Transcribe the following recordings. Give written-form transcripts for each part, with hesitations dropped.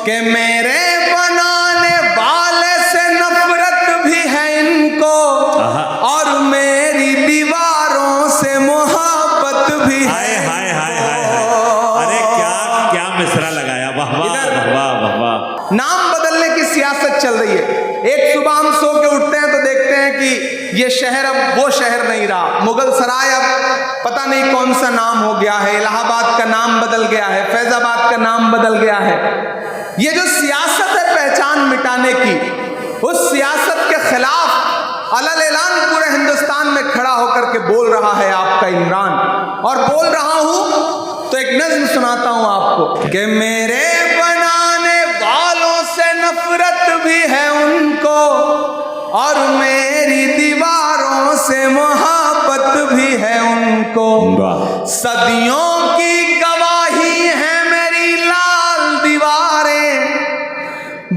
कि मेरे बनाने वाले से नफरत भी है इनको और मेरी दीवारों से मोहब्बत भी है। हाय हाय हाय हाय हाय, अरे क्या क्या मिसरा लगाया, वाह वाह वाह वाह वाह। नाम बदलने की सियासत चल रही है। एक सुबह हम सो के उठते हैं तो देखते हैं कि ये शहर अब वो शहर नहीं रहा, मुगल सराय अब पता नहीं कौन सा नाम हो गया है, इलाहाबाद का नाम बदल गया है, फैजाबाद का नाम बदल गया है। ये जो सियासत है पहचान मिटाने की, उस सियासत के खिलाफ अलल ऐलान पूरे हिंदुस्तान में खड़ा होकर के बोल रहा है आपका इमरान। और बोल रहा हूं तो एक नज्म सुनाता हूं आपको कि मेरे बनाने वालों से नफरत भी है उनको और मेरी दीवारों से मोहब्बत भी है उनको। सदियों की गवाही है मेरी लाल दीवारें,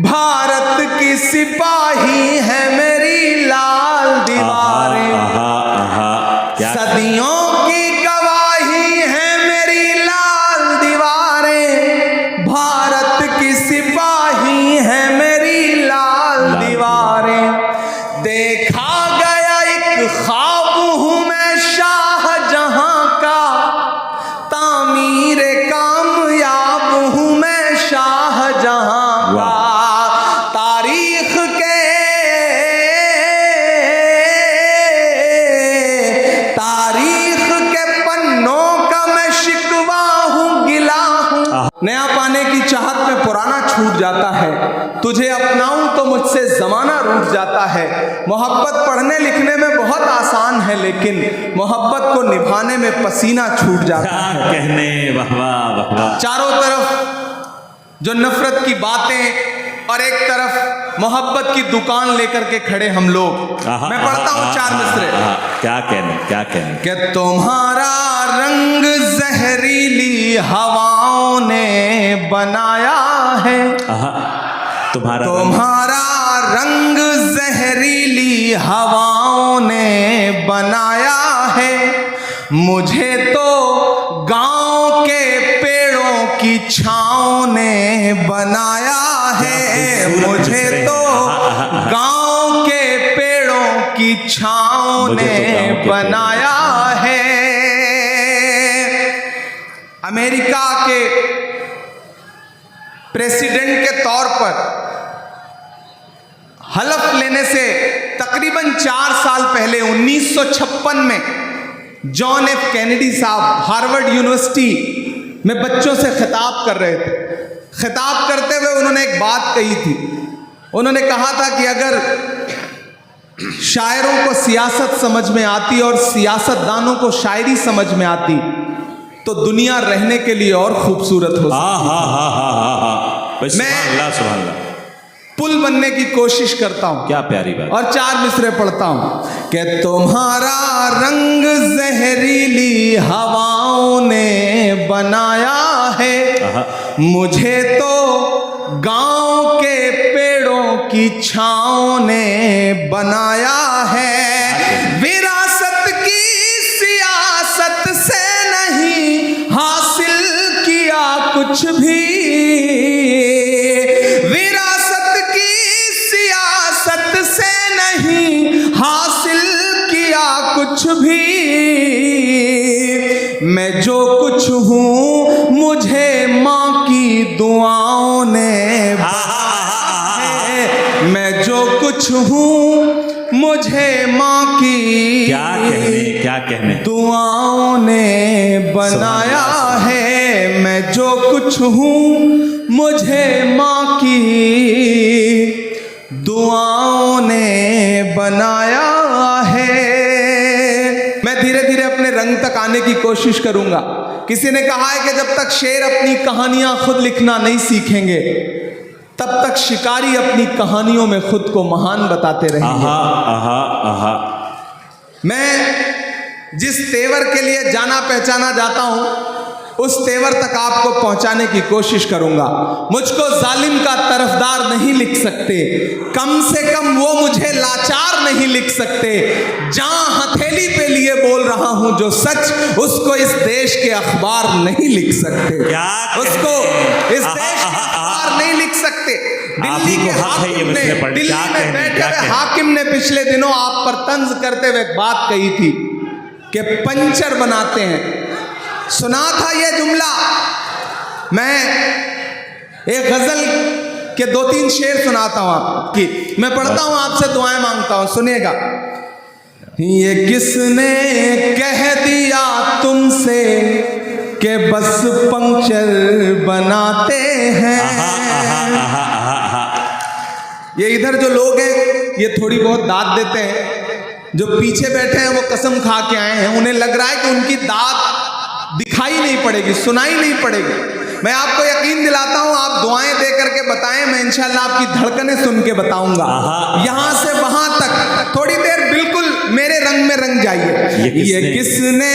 भारत की सिपाही है मेरी लाल दीवारें। सदियों की गवाही है मेरी लाल दीवारें, भारत की सिपाही है मेरी लाल दीवारें। देखा गया एक ख्वाब हूं मैं शाहजहां का, तामीर कामयाब हूं मैं शाहजहां का। तारीख के पन्नों का मैं शिकवा हूं, गिला हूं। नया पाने की चाहत में पुराना छूट जाता है, तुझे अपनाऊं तो मुझसे जमाना रूठ जाता है। मोहब्बत पढ़ने लिखने में बहुत आसान है, लेकिन मोहब्बत को निभाने में पसीना छूट जाता है। कहने वाह वाह वाह। चारों तरफ जो नफरत की बातें और एक तरफ मोहब्बत की दुकान लेकर के खड़े हम लोग। मैं पढ़ता हूं चार मिसरे। क्या कहने क्या कहने। कि तुम्हारा रंग जहरीली हवाओं ने बनाया है, तुम्हारा रंग जहरीली हवाओं ने बनाया है। मुझे तो गांव के पेड़ों की छाँव ने बनाया है, मुझे तो गांव के पेड़ों की छाँव ने बनाया है। अमेरिका के प्रेसिडेंट के तौर पर हलफ लेने से तकरीबन 4 साल पहले 1956 में जॉन एफ कैनेडी साहब हार्वर्ड यूनिवर्सिटी में बच्चों से खिताब कर रहे थे। खिताब करते हुए उन्होंने एक बात कही थी। उन्होंने कहा था कि अगर शायरों को सियासत समझ में आती और सियासतदानों को शायरी समझ में आती तो दुनिया रहने के लिए और खूबसूरत हो सकती। मैं पुल बनने की कोशिश करता हूं। क्या प्यारी बात। और 4 मिसरे पढ़ता हूं कि तुम्हारा रंग जहरीली हवाओं ने बनाया है, मुझे तो गांव के पेड़ों की छाँव ने बनाया है। विरासत की सियासत से नहीं हासिल किया कुछ भी, कुछ भी। मैं जो कुछ हूँ मुझे माँ की दुआओं ने बनाया। मैं जो कुछ हूँ मुझे माँ की क्या कहने दुआओं ने बनाया है। मैं जो कुछ हूँ मुझे माँ की दुआओं ने बनाया है। मैं धीरे धीरे अपने रंग तक आने की कोशिश करूंगा। किसी ने कहा है कि जब तक शेर अपनी कहानियां खुद लिखना नहीं सीखेंगे तब तक शिकारी अपनी कहानियों में खुद को महान बताते रहेंगे। मैं जिस तेवर के लिए जाना पहचाना जाता हूं उस तेवर तक आपको पहुंचाने की कोशिश करूंगा। मुझको जालिम का तरफदार नहीं लिख सकते, कम से कम वो मुझे लाचार नहीं लिख सकते। जहां हथेली पे लिए बोल रहा हूं जो सच, उसको इस देश के अखबार नहीं लिख सकते। उसको इस देश के अखबार नहीं लिख सकते। आप ही को हक है ये मिसरे पढ़। दिल्ली क्या में कहने, बैठे क्या हुए कहने? हाकिम ने पिछले दिनों आप पर तंज करते हुए एक बात कही थी कि पंचर बनाते हैं। सुना था ये जुमला। मैं एक गजल के 2-3 शेर सुनाता हूं आपकी। मैं पढ़ता हूं, आपसे दुआएं मांगता हूं, सुनिएगा। ये किसने कह दिया तुमसे कि बस पंक्चर बनाते हैं। ये इधर जो लोग हैं ये थोड़ी बहुत दाद देते हैं, जो पीछे बैठे हैं वो कसम खा के आए हैं, उन्हें लग रहा है कि उनकी दाद दिखाई नहीं पड़ेगी, सुनाई नहीं पड़ेगी। मैं आपको यकीन दिलाता हूं, आप दुआएं दे करके बताएं, मैं इंशाल्लाह आपकी धड़कनें सुन के बताऊंगा। यहां से वहां तक थोड़ी देर बिल्कुल मेरे रंग में रंग जाइए। ये किसने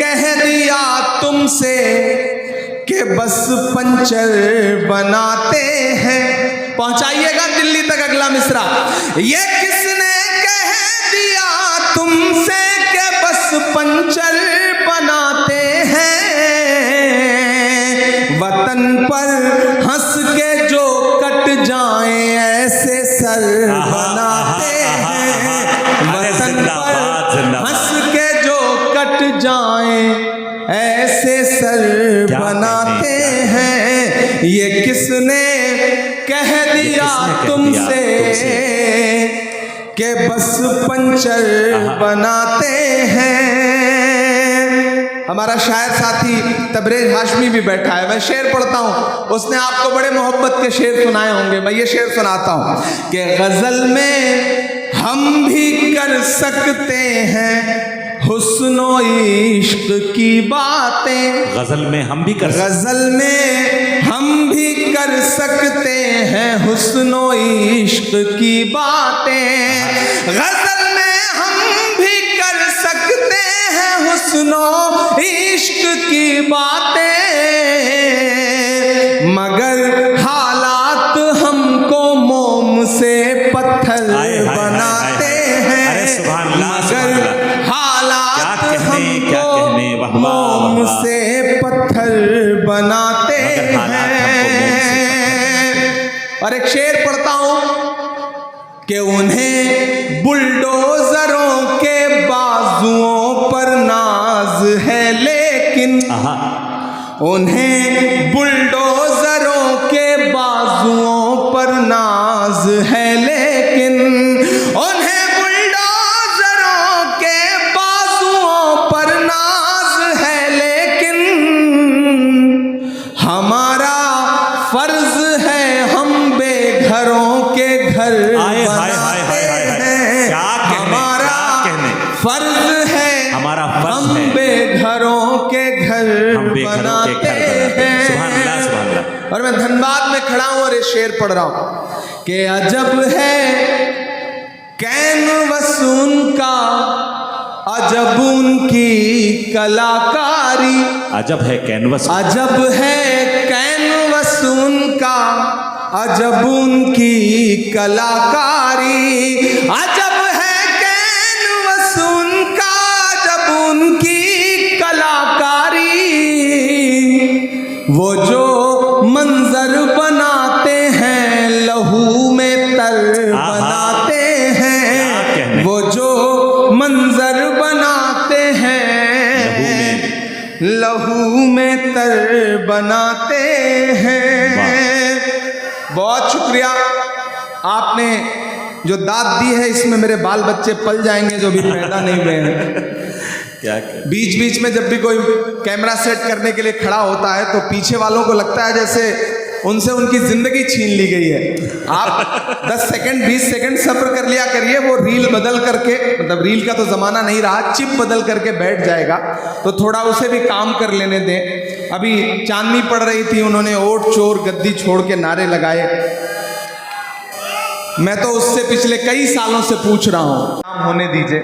कह दिया तुमसे कि बस पंचर बनाते हैं। पहुंचाइएगा दिल्ली तक अगला मिसरा। ये किसने कह दिया तुमसे कि बस पंचर बनाते हैं। वतन पर हंस के जो कट जाएं ऐसे सर बनाते हैं। वतन पर हंस के जो कट जाएं ऐसे सर बनाते हैं। ये किसने कह दिया तुमसे कि बस पंचर बनाते हैं। हमारा शायर साथी तबरेज हाशमी भी बैठा है, मैं शेर पढ़ता हूँ। उसने आपको बड़े मोहब्बत के शेर सुनाए होंगे, मैं ये शेर सुनाता हूँ कि गजल में हम भी कर सकते हैं हुस्नो इश्क की बातें। गजल में हम भी कर सकते हैं हुस्नो इश्क की बातें। गजल में हम भी कर सकते हैं हुस्नो इश्क की बातें, मगर हालात हमको मोम से पत्थर बनाते हैं। मगर हालात हमको मोम से पत्थर बनाते हैं। और एक शेर पढ़ता हूं कि उन्हें बुलडोजरों के बाजुओं पर नाज है, लेकिन उन्हें बुलडोजरों के बाजुओं पर नाज है, लेकिन उन्हें बुलडोजरों के बाजुओं पर नाज है, लेकिन हमारा फर्ज है हम बेघरों के घर बनाते हैं। हमारा फर्ज है हम बेघरों के घर बनाते हैं। और मैं धनबाद में खड़ा हूं और ये शेर पढ़ रहा हूं कि अजब है कैनवस उनका, अजब उनकी कलाकारी। अजब है कैनवस, अजब है कैनवस उनका, अजब उनकी कलाकारी। अजब है कैनवस उनका, अजब उनकी कलाकारी। वो जो मंजर बनाते हैं लहू में तर बनाते हैं। वो जो मंजर बनाते हैं लहू में तर बनाते हैं। बहुत शुक्रिया, आपने जो दाद दी है इसमें मेरे बाल बच्चे पल जाएंगे जो भी पैदा नहीं हुए हैं। बीच बीच में जब भी कोई कैमरा सेट करने के लिए खड़ा होता है तो पीछे वालों को लगता है जैसे उनसे उनकी जिंदगी छीन ली गई है। आप 10 सेकंड 20 सेकंड सब्र कर लिया करिए, वो रील बदल करके, मतलब रील का तो जमाना नहीं रहा, चिप बदल करके बैठ जाएगा, तो थोड़ा उसे भी काम कर लेने दें। अभी चांदनी पड़ रही थी, उन्होंने ओट चोर गद्दी छोड़ के नारे लगाए। मैं तो उससे पिछले कई सालों से पूछ रहा हूं, काम होने दीजिए,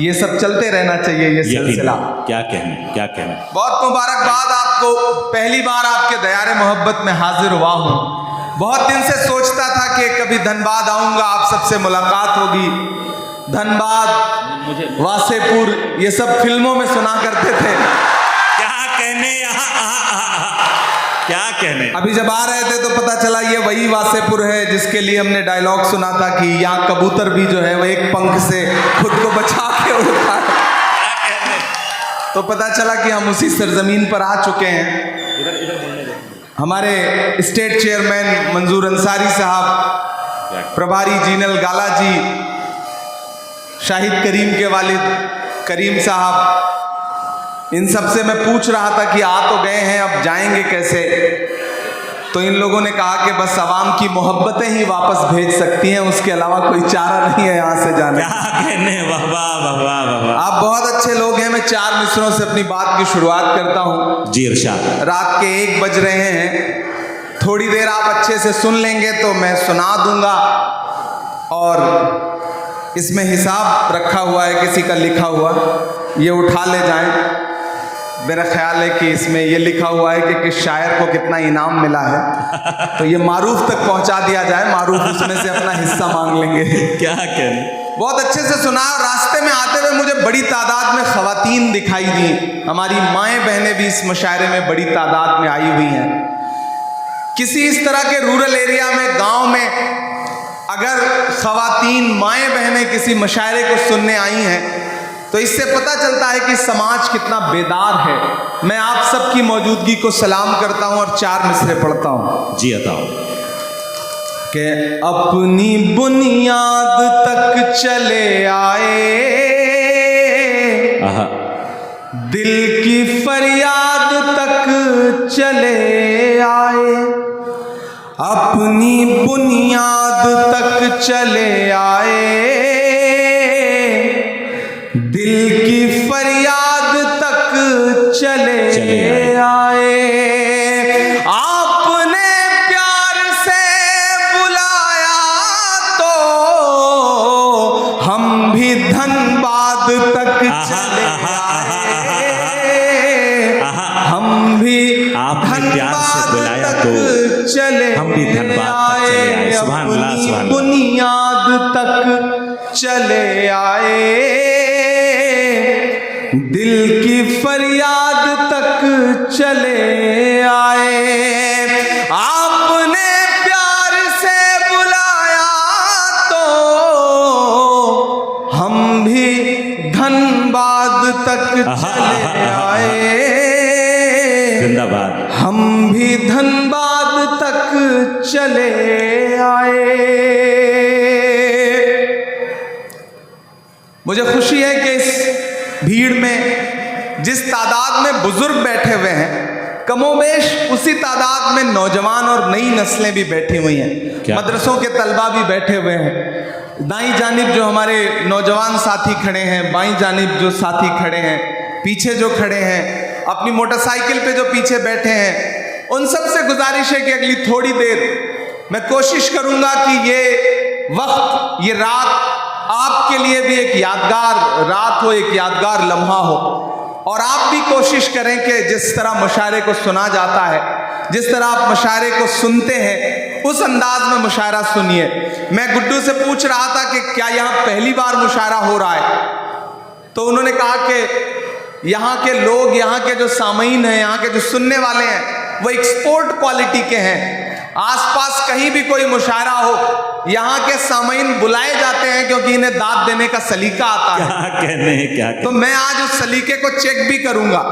ये सब चलते रहना चाहिए ये सिलसिला। क्या कहने। बहुत मुबारकबाद आपको, पहली बार आपके दयारे मोहब्बत में हाजिर हुआ हूँ। बहुत दिन से सोचता था कि कभी धनबाद आऊँगा, आप सबसे मुलाकात होगी। धनबाद, वासेपुर, ये सब फिल्मों में सुना करते थे। क्या कहने, क्या कहने। अभी जब आ रहे थे तो पता चला ये वही वासेपुर है जिसके लिए हमने डायलॉग सुना था कि यहाँ कबूतर भी जो है वो एक पंख से खुद को बचा के उड़ता है। तो पता चला कि हम उसी सरजमीन पर आ चुके हैं। हमारे स्टेट चेयरमैन मंजूर अंसारी साहब, प्रभारी जीनल गाला जी, शाहिद करीम के वालिद करीम साहब, इन सब से मैं पूछ रहा था कि आ तो गए हैं, अब जाएंगे कैसे। तो इन लोगों ने कहा कि बस आवाम की मोहब्बतें ही वापस भेज सकती हैं, उसके अलावा कोई चारा नहीं है यहाँ से जाने। क्या कहने। वाह वाह वाह वाह। आप बहुत अच्छे लोग हैं। मैं 4 मिसरों से अपनी बात की शुरुआत करता हूँ। जी इरशाद। रात के 1 बज रहे हैं, थोड़ी देर आप अच्छे से सुन लेंगे तो मैं सुना दूंगा। और इसमें हिसाब रखा हुआ है, किसी का लिखा हुआ, ये उठा ले जाएं। मेरा ख्याल है कि इसमें ये लिखा हुआ है कि किस शायर को कितना इनाम मिला है, तो ये मारूफ तक पहुंचा दिया जाए, मारूफ उसमें से अपना हिस्सा मांग लेंगे। क्या कहने। बहुत अच्छे से सुना। और रास्ते में आते हुए मुझे बड़ी तादाद में खवातीन दिखाई दी। हमारी माएँ बहनें भी इस मुशायरे में बड़ी तादाद में आई हुई हैं। किसी इस तरह के रूरल एरिया में, गांव में अगर खवातीन माएँ बहनें किसी मुशायरे को सुनने आई हैं तो इससे पता चलता है कि समाज कितना बेदार है। मैं आप सबकी मौजूदगी को सलाम करता हूं और 4 मिसरे पढ़ता हूं। जी बताओ। कि अपनी बुनियाद तक चले आए, दिल की फरियाद तक चले आए, अपनी बुनियाद तक चले आए, दिल की फरियाद तक चले आए। आपने प्यार से बुलाया तो हम भी धनबाद तक चले आए, हम भी आपने प्यार से बुलाया तो चले हम भी धनबाद तक चले आए। सुभान अल्लाह, सुभान अल्लाह। बुनियाद तक चले आए, दिल की फरियाद तक चले आए। आपने प्यार से बुलाया तो हम भी धनबाद तक चले आए, जिंदाबाद। हम भी धनबाद तक चले आए। मुझे खुशी है कि इस भीड़ में जिस तादाद में बुजुर्ग बैठे हुए हैं, कमोबेश उसी तादाद में नौजवान और नई नस्लें भी बैठी हुई हैं। मदरसों के तलबा भी बैठे हुए हैं। दाईं जानिब जो हमारे नौजवान साथी खड़े हैं, बाईं जानिब जो साथी खड़े हैं, पीछे जो खड़े हैं, अपनी मोटरसाइकिल पे जो पीछे बैठे हैं, उन सब से गुजारिश है कि अगली थोड़ी देर मैं कोशिश करूंगा कि ये वक्त, ये रात आपके लिए भी एक यादगार रात हो, एक यादगार लम्हा हो। और आप भी कोशिश करें कि जिस तरह मुशायरे को सुना जाता है, जिस तरह आप मुशायरे को सुनते हैं, उस अंदाज में मुशायरा सुनिए। मैं गुड्डू से पूछ रहा था कि क्या यहाँ पहली बार मुशायरा हो रहा है, तो उन्होंने कहा कि यहाँ के लोग, यहाँ के जो सामीन हैं, यहाँ के जो सुनने वाले हैं, वो एक्सपोर्ट क्वालिटी के हैं। आसपास कहीं भी कोई मुशायरा हो, यहाँ के सामीन बुलाए जाते हैं क्योंकि इन्हें दाद देने का सलीका आता है। क्या कहने, क्या कहने। तो मैं आज उस सलीके को चेक भी करूंगा।